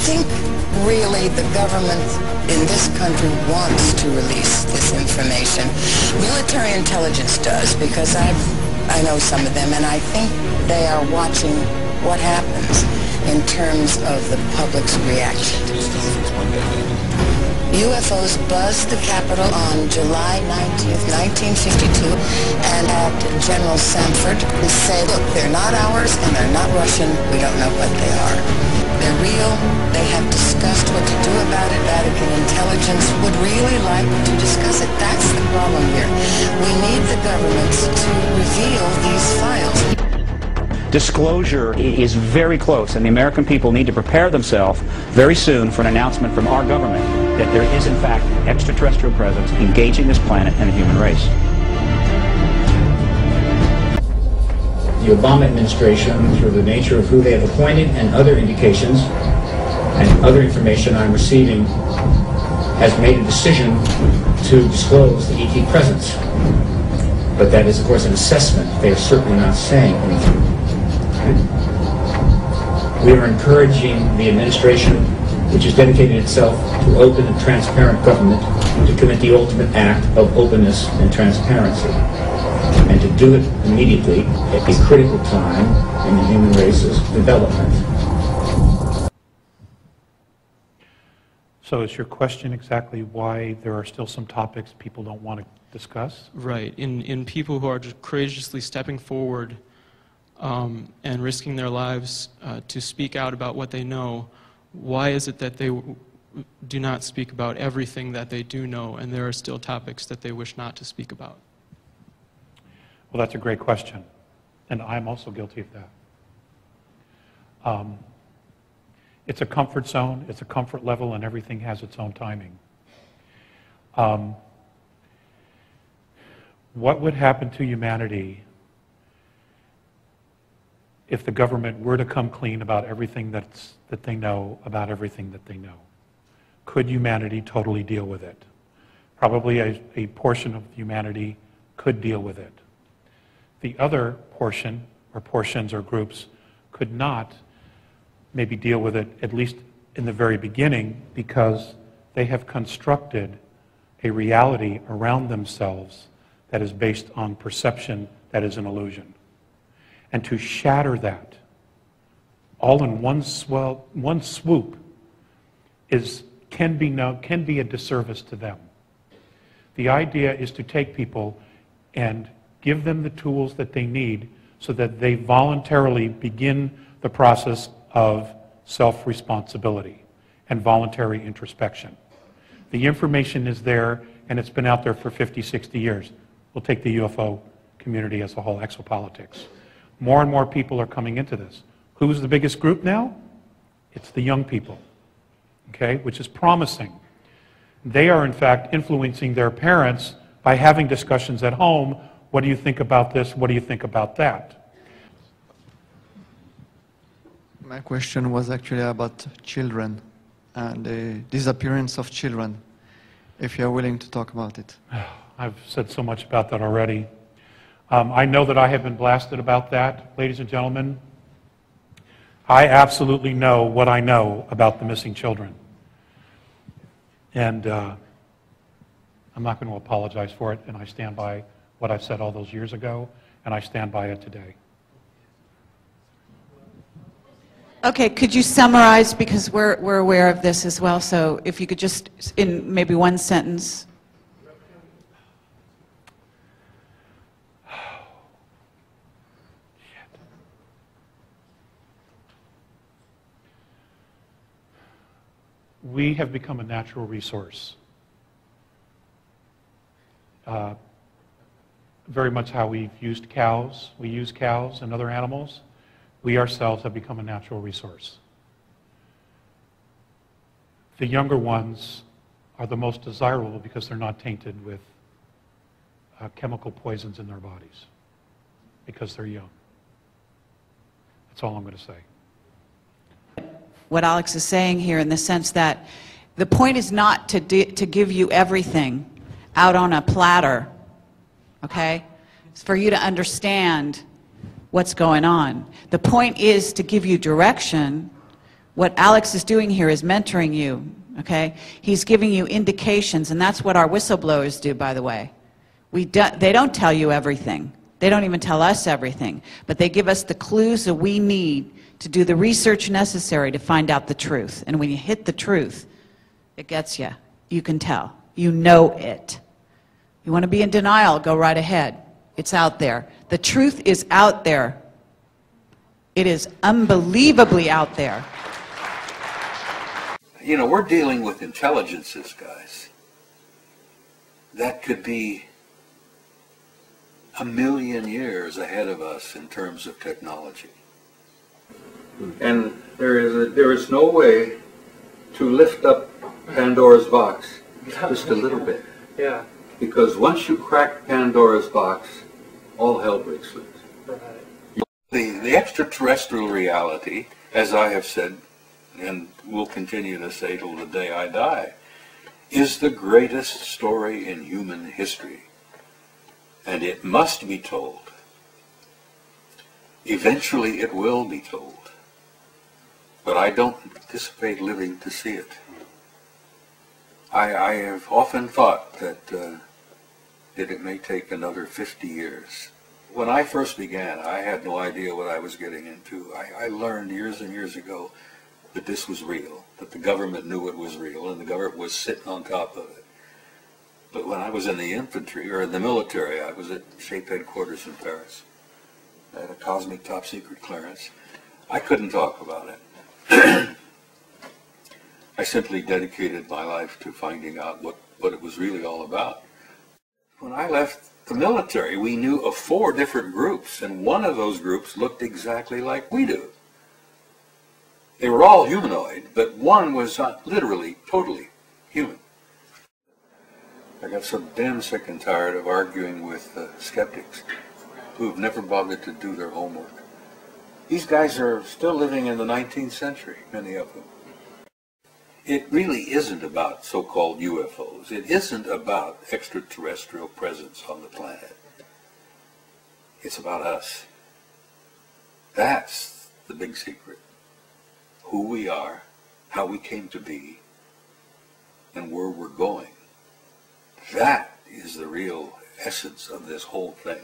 think really the government in this country wants to release this information. Military intelligence does, because I know some of them, and I think they are watching what happens in terms of the public's reaction. UFOs buzzed the Capitol on July 19th, 1952, and had General Sanford say, look, they're not ours and they're not Russian. We don't know what they are. They're real. They have discussed what to do about it. Vatican intelligence would really like to discuss it. That's the problem here. We need the governments to reveal these files. Disclosure is very close, and the American people need to prepare themselves very soon for an announcement from our government that there is, in fact, extraterrestrial presence engaging this planet and the human race. The Obama administration, through the nature of who they have appointed and other indications and other information I'm receiving, has made a decision to disclose the ET presence. But that is, of course, an assessment. They are certainly not saying anything. We are encouraging the administration, which has dedicated itself to open and transparent government, to commit the ultimate act of openness and transparency, and to do it immediately at a critical time in the human race's development. So is your question exactly why there are still some topics people don't want to discuss? Right. In people who are just courageously stepping forward and risking their lives to speak out about what they know, why is it that they do not speak about everything that they do know, and there are still topics that they wish not to speak about? Well, that's a great question, and I'm also guilty of that. It's a comfort zone, it's a comfort level, and everything has its own timing. What would happen to humanity if the government were to come clean about everything that they know about everything that they know? Could humanity totally deal with it? Probably a portion of humanity could deal with it. The other portion, or portions or groups, could not maybe deal with it, at least in the very beginning, because they have constructed a reality around themselves that is based on perception that is an illusion. And to shatter that all in one swoop can be a disservice to them. The idea is to take people and give them the tools that they need so that they voluntarily begin the process of self-responsibility and voluntary introspection. The information is there, and it's been out there for 50, 60 years. We'll take the UFO community as a whole, exopolitics. More and more people are coming into this. Who's the biggest group now? It's the young people, okay, which is promising. They are, in fact, influencing their parents by having discussions at home. What do you think about this? What do you think about that? My question was actually about children and the disappearance of children, if you're willing to talk about it. I've said so much about that already. I know that I have been blasted about that, ladies and gentlemen. I absolutely know what I know about the missing children. And I'm not going to apologize for it, and I stand by what I said all those years ago, and I stand by it today. Okay, could you summarize, because we're aware of this as well, so if you could just, in maybe one sentence. We have become a natural resource. Very much how we've used cows. We use cows and other animals. We ourselves have become a natural resource. The younger ones are the most desirable because they're not tainted with chemical poisons in their bodies, because they're young. That's all I'm going to say. What Alex is saying here, in the sense that the point is not to give you everything out on a platter, okay? It's for you to understand what's going on. The point is to give you direction What Alex is doing here is mentoring you, okay? He's giving you indications, and that's what our whistleblowers do, by the way. They don't tell you everything. They don't even tell us everything, but they give us the clues that we need to do the research necessary to find out the truth. And when you hit the truth, it gets you. You can tell. You know it. You want to be in denial, go right ahead. It's out there. The truth is out there. It is unbelievably out there. You know, we're dealing with intelligences, guys. That could be a million years ahead of us in terms of technology. And there is no way to lift up Pandora's box just a little bit. Yeah. Because once you crack Pandora's box, all hell breaks loose. The extraterrestrial reality, as I have said, and will continue to say till the day I die, is the greatest story in human history. And it must be told. Eventually it will be told. But I don't anticipate living to see it. I have often thought that it may take another 50 years. When I first began, I had no idea what I was getting into. I learned years and years ago that this was real, that the government knew it was real, and the government was sitting on top of it. But when I was in the infantry, or in the military, I was at SHAPE headquarters in Paris. I had a cosmic top secret clearance. I couldn't talk about it. I simply dedicated my life to finding out what it was really all about. When I left the military, we knew of 4 different groups, and one of those groups looked exactly like we do. They were all humanoid, but one was literally, totally human. I got so damn sick and tired of arguing with skeptics who've never bothered to do their homework. These guys are still living in the 19th century, many of them. It really isn't about so-called UFOs. It isn't about extraterrestrial presence on the planet. It's about us. That's the big secret. Who we are, how we came to be, and where we're going. That is the real essence of this whole thing.